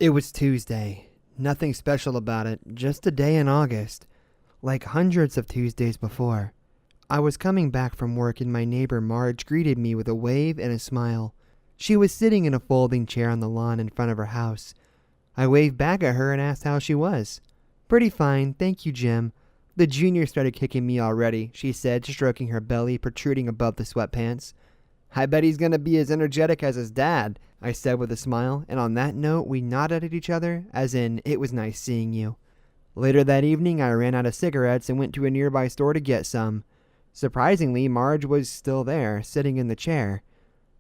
It was Tuesday. Nothing special about it, just a day in August, like hundreds of Tuesdays before. I was coming back from work and my neighbor Marge greeted me with a wave and a smile. She was sitting in a folding chair on the lawn in front of her house. I waved back at her and asked how she was. "Pretty fine, thank you, Jim. The junior started kicking me already," she said, stroking her belly protruding above the sweatpants. "I bet he's gonna be as energetic as his dad," I said with a smile, and on that note we nodded at each other, as in, "It was nice seeing you." Later that evening I ran out of cigarettes and went to a nearby store to get some. Surprisingly, Marge was still there, sitting in the chair.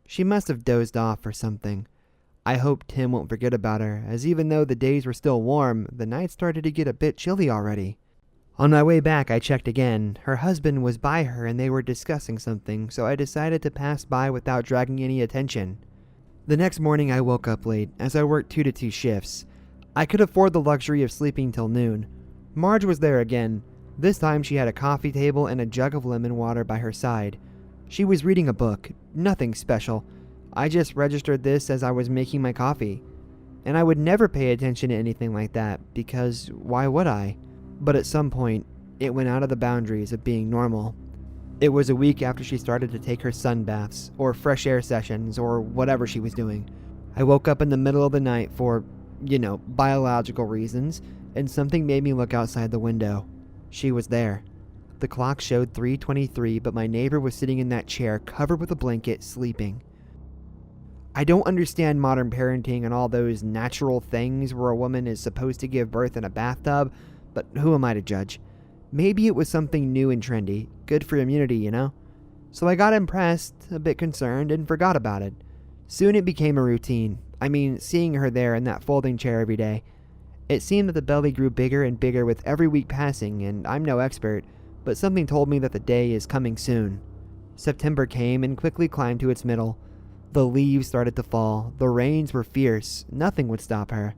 She must have dozed off or something. I hope Tim won't forget about her, as even though the days were still warm, the nights started to get a bit chilly already. On my way back, I checked again. Her husband was by her and they were discussing something, so I decided to pass by without dragging any attention. The next morning I woke up late, as I worked 2 to 2 shifts. I could afford the luxury of sleeping till noon. Marge was there again. This time she had a coffee table and a jug of lemon water by her side. She was reading a book, nothing special. I just registered this as I was making my coffee. And I would never pay attention to anything like that, because why would I? But at some point, it went out of the boundaries of being normal. It was a week after she started to take her sun baths, or fresh air sessions, or whatever she was doing. I woke up in the middle of the night for, biological reasons, and something made me look outside the window. She was there. The clock showed 3:23, but my neighbor was sitting in that chair, covered with a blanket, sleeping. I don't understand modern parenting and all those natural things where a woman is supposed to give birth in a bathtub, but who am I to judge? Maybe it was something new and trendy, good for immunity, So I got impressed, a bit concerned, and forgot about it. Soon it became a routine. Seeing her there in that folding chair every day. It seemed that the belly grew bigger and bigger with every week passing, and I'm no expert, but something told me that the day is coming soon. September came and quickly climbed to its middle. The leaves started to fall, the rains were fierce, nothing would stop her.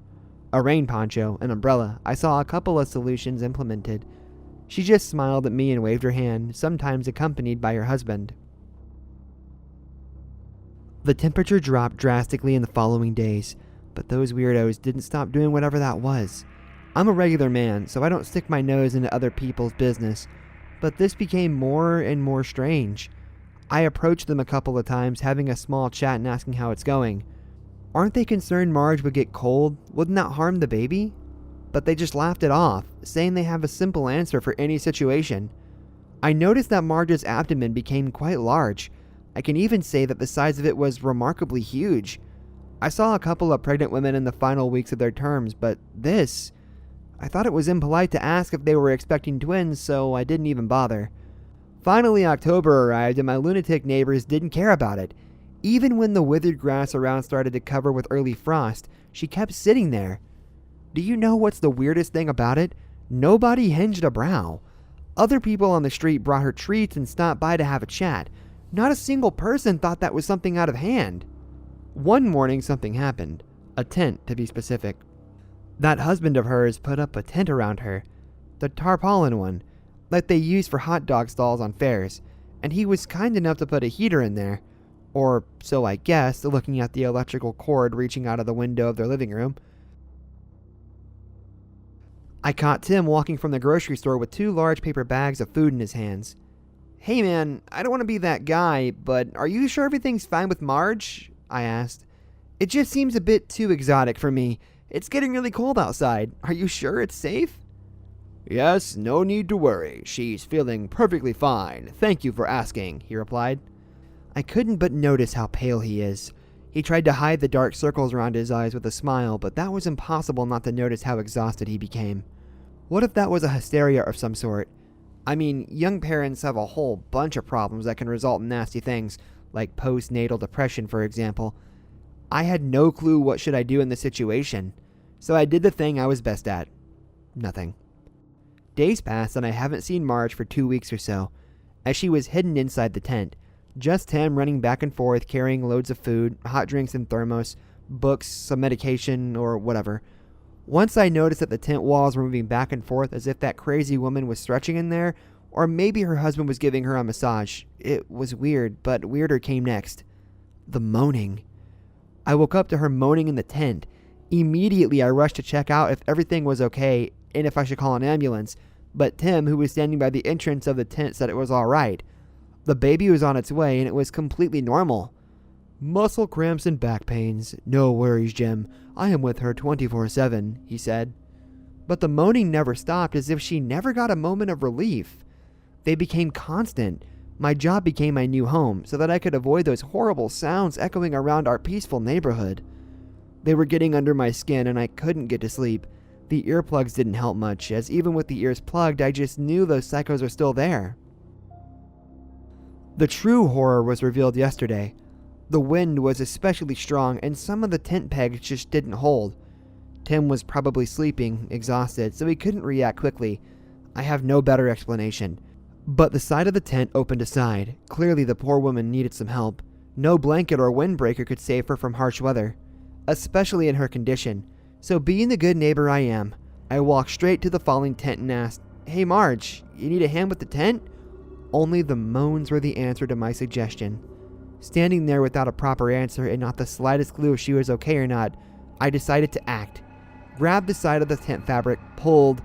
A rain poncho, an umbrella, I saw a couple of solutions implemented. She just smiled at me and waved her hand, sometimes accompanied by her husband. The temperature dropped drastically in the following days, but those weirdos didn't stop doing whatever that was. I'm a regular man, so I don't stick my nose into other people's business, but this became more and more strange. I approached them a couple of times, having a small chat and asking how it's going. Aren't they concerned Marge would get cold? Wouldn't that harm the baby? But they just laughed it off, saying they have a simple answer for any situation. I noticed that Marge's abdomen became quite large. I can even say that the size of it was remarkably huge. I saw a couple of pregnant women in the final weeks of their terms, but this... I thought it was impolite to ask if they were expecting twins, so I didn't even bother. Finally, October arrived and my lunatic neighbors didn't care about it. Even when the withered grass around started to cover with early frost, she kept sitting there. Do you know what's the weirdest thing about it? Nobody hinged a brow. Other people on the street brought her treats and stopped by to have a chat. Not a single person thought that was something out of hand. One morning something happened. A tent, to be specific. That husband of hers put up a tent around her. The tarpaulin one, like they use for hot dog stalls on fairs, and he was kind enough to put a heater in there. Or so I guessed, looking at the electrical cord reaching out of the window of their living room. I caught Tim walking from the grocery store with 2 large paper bags of food in his hands. "Hey man, I don't want to be that guy, but are you sure everything's fine with Marge?" I asked. "It just seems a bit too exotic for me. It's getting really cold outside. Are you sure it's safe?" "Yes, no need to worry. She's feeling perfectly fine. Thank you for asking," he replied. I couldn't but notice how pale he is. He tried to hide the dark circles around his eyes with a smile, but that was impossible not to notice how exhausted he became. What if that was a hysteria of some sort? Young parents have a whole bunch of problems that can result in nasty things, like postnatal depression, for example. I had no clue what should I do in this situation, so I did the thing I was best at. Nothing. Days passed and I haven't seen Marge for 2 weeks or so, as she was hidden inside the tent. Just him running back and forth carrying loads of food, hot drinks in thermos, books, some medication, or whatever. Once I noticed that the tent walls were moving back and forth as if that crazy woman was stretching in there, or maybe her husband was giving her a massage. It was weird, but weirder came next. The moaning. I woke up to her moaning in the tent. Immediately, I rushed to check out if everything was okay and if I should call an ambulance, but Tim, who was standing by the entrance of the tent, said it was all right. The baby was on its way and it was completely normal. "Muscle cramps and back pains. No worries, Jim. I am with her 24/7, he said. But the moaning never stopped, as if she never got a moment of relief. They became constant. My job became my new home, so that I could avoid those horrible sounds echoing around our peaceful neighborhood. They were getting under my skin and I couldn't get to sleep. The earplugs didn't help much, as even with the ears plugged, I just knew those psychos were still there. The true horror was revealed yesterday. The wind was especially strong and some of the tent pegs just didn't hold. Tim was probably sleeping, exhausted, so he couldn't react quickly. I have no better explanation. But the side of the tent opened aside. Clearly the poor woman needed some help. No blanket or windbreaker could save her from harsh weather, especially in her condition. So being the good neighbor I am, I walked straight to the falling tent and asked, "Hey Marge, you need a hand with the tent?" Only the moans were the answer to my suggestion. Standing there without a proper answer and not the slightest clue if she was okay or not, I decided to act. Grabbed the side of the tent fabric, pulled,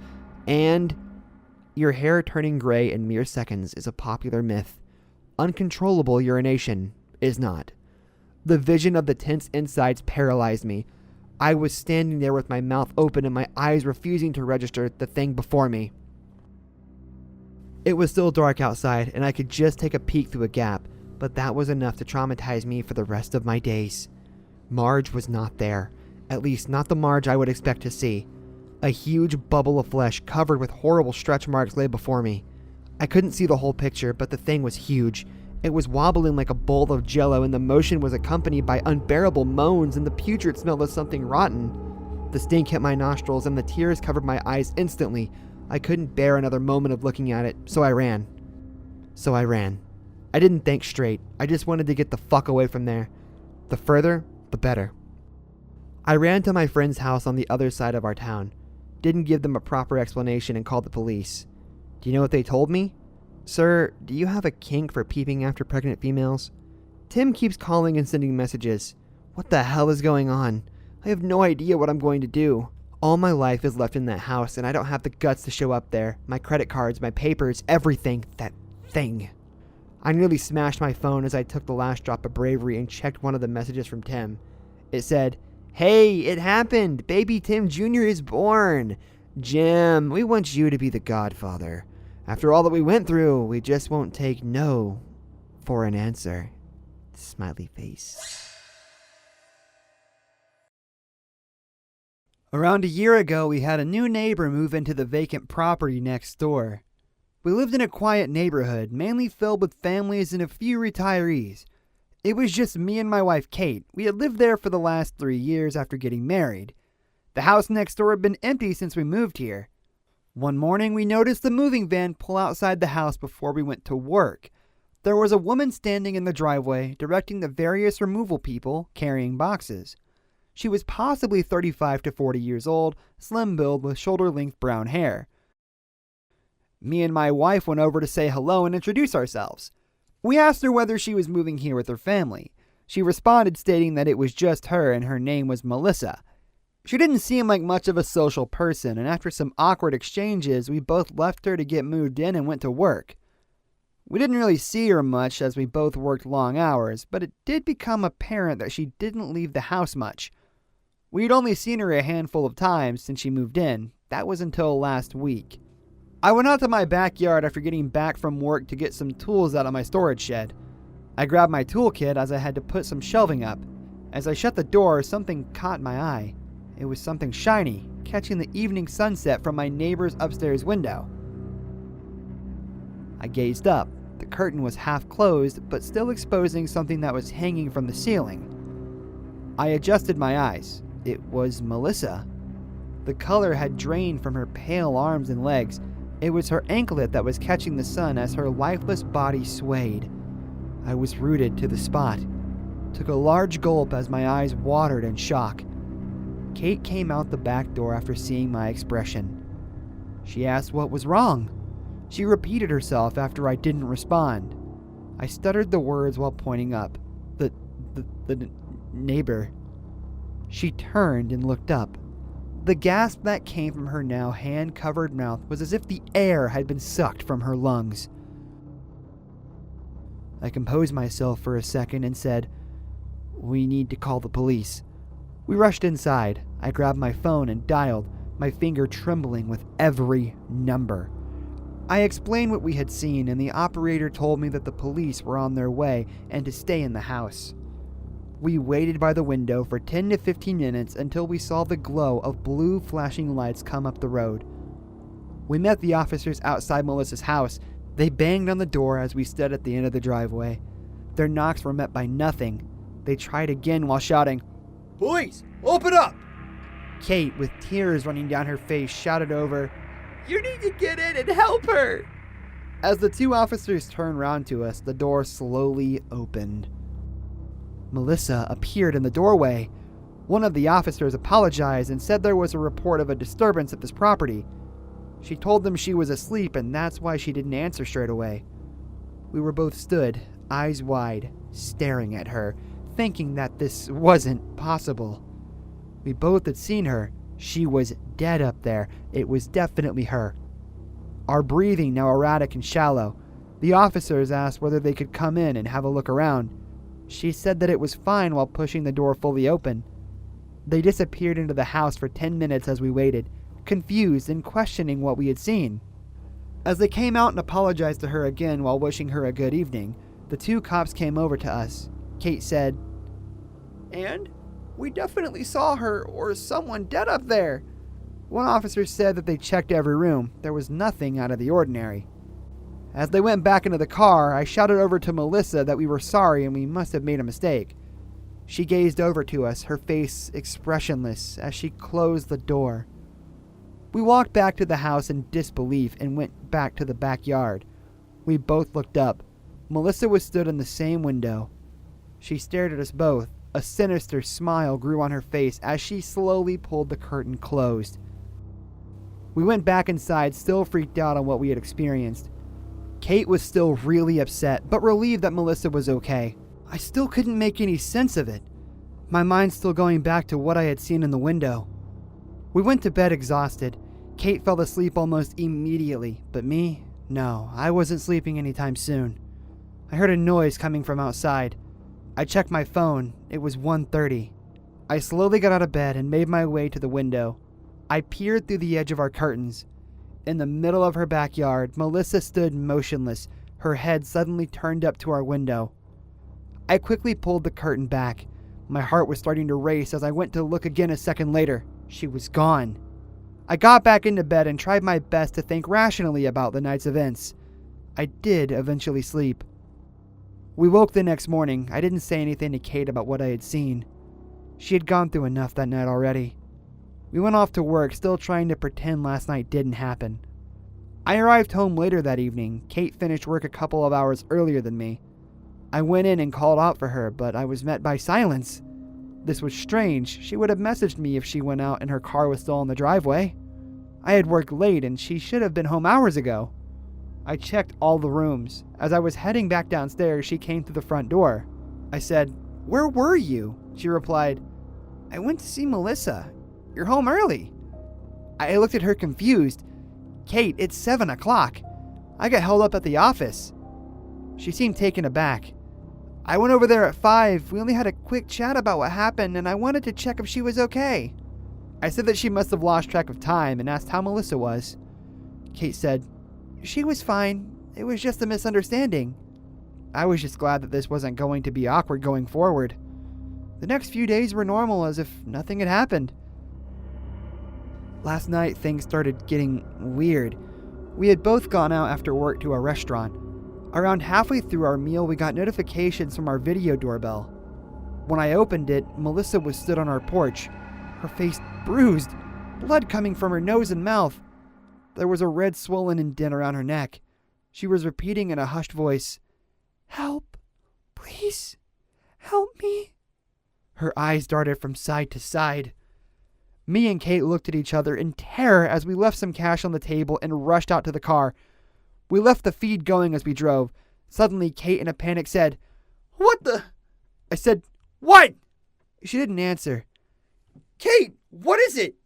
and... Your hair turning gray in mere seconds is a popular myth. Uncontrollable urination is not. The vision of the tent's insides paralyzed me. I was standing there with my mouth open and my eyes refusing to register the thing before me. It was still dark outside and I could just take a peek through a gap, but that was enough to traumatize me for the rest of my days. Marge was not there. At least not the Marge I would expect to see. A huge bubble of flesh covered with horrible stretch marks lay before me. I couldn't see the whole picture, but the thing was huge. It was wobbling like a bowl of jello, and the motion was accompanied by unbearable moans and the putrid smell of something rotten. The stink hit my nostrils and the tears covered my eyes instantly. I couldn't bear another moment of looking at it, so I ran. I didn't think straight. I just wanted to get the fuck away from there. The further, the better. I ran to my friend's house on the other side of our town. Didn't give them a proper explanation and called the police. Do you know what they told me? "Sir, do you have a kink for peeping after pregnant females? Tim keeps calling and sending messages. What the hell is going on? I have no idea what I'm going to do. All my life is left in that house and I don't have the guts to show up there. My credit cards, my papers, everything. That thing." I nearly smashed my phone as I took the last drop of bravery and checked one of the messages from Tim. It said, "Hey, it happened. Baby Tim Jr. is born. Jim, we want you to be the godfather. After all that we went through, we just won't take no for an answer." Smiley face. Around a year ago, we had a new neighbor move into the vacant property next door. We lived in a quiet neighborhood, mainly filled with families and a few retirees. It was just me and my wife, Kate. We had lived there for the last 3 years after getting married. The house next door had been empty since we moved here. One morning, we noticed the moving van pull outside the house before we went to work. There was a woman standing in the driveway, directing the various removal people carrying boxes. She was possibly 35 to 40 years old, slim build with shoulder-length brown hair. Me and my wife went over to say hello and introduce ourselves. We asked her whether she was moving here with her family. She responded stating that it was just her and her name was Melissa. She didn't seem like much of a social person, and after some awkward exchanges, we both left her to get moved in and went to work. We didn't really see her much as we both worked long hours, but it did become apparent that she didn't leave the house much. We'd only seen her a handful of times since she moved in. That was until last week. I went out to my backyard after getting back from work to get some tools out of my storage shed. I grabbed my toolkit as I had to put some shelving up. As I shut the door, something caught my eye. It was something shiny, catching the evening sunset from my neighbor's upstairs window. I gazed up. The curtain was half closed, but still exposing something that was hanging from the ceiling. I adjusted my eyes. It was Melissa. The color had drained from her pale arms and legs. It was her anklet that was catching the sun as her lifeless body swayed. I was rooted to the spot. Took a large gulp as my eyes watered in shock. Kate came out the back door after seeing my expression. She asked what was wrong. She repeated herself after I didn't respond. I stuttered the words while pointing up. The neighbor. She turned and looked up. The gasp that came from her now hand-covered mouth was as if the air had been sucked from her lungs. I composed myself for a second and said, "We need to call the police." We rushed inside. I grabbed my phone and dialed, my finger trembling with every number. I explained what we had seen, and the operator told me that the police were on their way and to stay in the house. We waited by the window for 10 to 15 minutes until we saw the glow of blue flashing lights come up the road. We met the officers outside Melissa's house. They banged on the door as we stood at the end of the driveway. Their knocks were met by nothing. They tried again while shouting, "Police, open up!" Kate, with tears running down her face, shouted over, "You need to get in and help her!" As the two officers turned round to us, the door slowly opened. Melissa appeared in the doorway. One of the officers apologized and said there was a report of a disturbance at this property. She told them she was asleep and that's why she didn't answer straight away. We were both stood, eyes wide, staring at her, thinking that this wasn't possible. We both had seen her. She was dead up there. It was definitely her. Our breathing now erratic and shallow. The officers asked whether they could come in and have a look around. She said that it was fine while pushing the door fully open. They disappeared into the house for 10 minutes as we waited, confused and questioning what we had seen. As they came out and apologized to her again while wishing her a good evening, the two cops came over to us. Kate said, "And we definitely saw her or someone dead up there." One officer said that they checked every room. There was nothing out of the ordinary. As they went back into the car, I shouted over to Melissa that we were sorry and we must have made a mistake. She gazed over to us, her face expressionless, as she closed the door. We walked back to the house in disbelief and went back to the backyard. We both looked up. Melissa was stood in the same window. She stared at us both. A sinister smile grew on her face as she slowly pulled the curtain closed. We went back inside, still freaked out on what we had experienced. Kate was still really upset, but relieved that Melissa was okay. I still couldn't make any sense of it. My mind still going back to what I had seen in the window. We went to bed exhausted. Kate fell asleep almost immediately, but me? No, I wasn't sleeping anytime soon. I heard a noise coming from outside. I checked my phone. It was 1:30. I slowly got out of bed and made my way to the window. I peered through the edge of our curtains. In the middle of her backyard, Melissa stood motionless, her head suddenly turned up to our window. I quickly pulled the curtain back. My heart was starting to race as I went to look again a second later. She was gone. I got back into bed and tried my best to think rationally about the night's events. I did eventually sleep. We woke the next morning. I didn't say anything to Kate about what I had seen. She had gone through enough that night already. We went off to work, still trying to pretend last night didn't happen. I arrived home later that evening. Kate finished work a couple of hours earlier than me. I went in and called out for her, but I was met by silence. This was strange. She would have messaged me if she went out and her car was still in the driveway. I had worked late and she should have been home hours ago. I checked all the rooms. As I was heading back downstairs, she came through the front door. I said, "Where were you?" She replied, "I went to see Melissa. You're home early." I looked at her confused. "Kate, it's 7 o'clock. I got held up at the office." She seemed taken aback. "I went over there at 5. We only had a quick chat about what happened and I wanted to check if she was okay." I said that she must have lost track of time and asked how Melissa was. Kate said, "She was fine. It was just a misunderstanding." I was just glad that this wasn't going to be awkward going forward. The next few days were normal as if nothing had happened. Last night, things started getting weird. We had both gone out after work to a restaurant. Around halfway through our meal, we got notifications from our video doorbell. When I opened it, Melissa was stood on our porch, her face bruised, blood coming from her nose and mouth. There was a red swollen indent around her neck. She was repeating in a hushed voice, "Help! Please! Help me!" Her eyes darted from side to side. Me and Kate looked at each other in terror as we left some cash on the table and rushed out to the car. We left the feed going as we drove. Suddenly, Kate in a panic said, "What the?" I said, "What?" She didn't answer. Kate, what is it?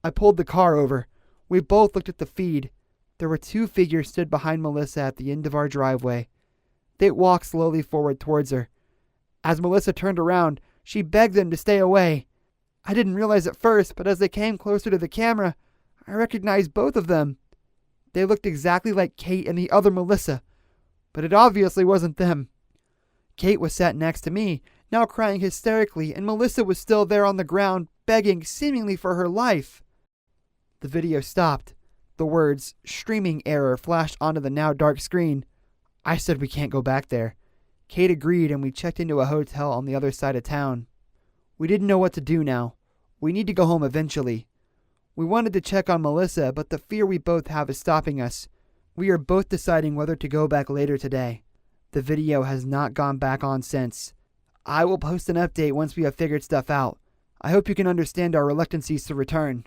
I pulled the car over. We both looked at the feed. There were 2 figures stood behind Melissa at the end of our driveway. They walked slowly forward towards her. As Melissa turned around, she begged them to stay away. I didn't realize at first, but as they came closer to the camera, I recognized both of them. They looked exactly like Kate and the other Melissa, but it obviously wasn't them. Kate was sat next to me, now crying hysterically, and Melissa was still there on the ground, begging seemingly for her life. The video stopped. The words, "streaming error," flashed onto the now dark screen. I said we can't go back there. Kate agreed, and we checked into a hotel on the other side of town. We didn't know what to do now. We need to go home eventually. We wanted to check on Melissa, but the fear we both have is stopping us. We are both deciding whether to go back later today. The video has not gone back on since. I will post an update once we have figured stuff out. I hope you can understand our reluctancies to return.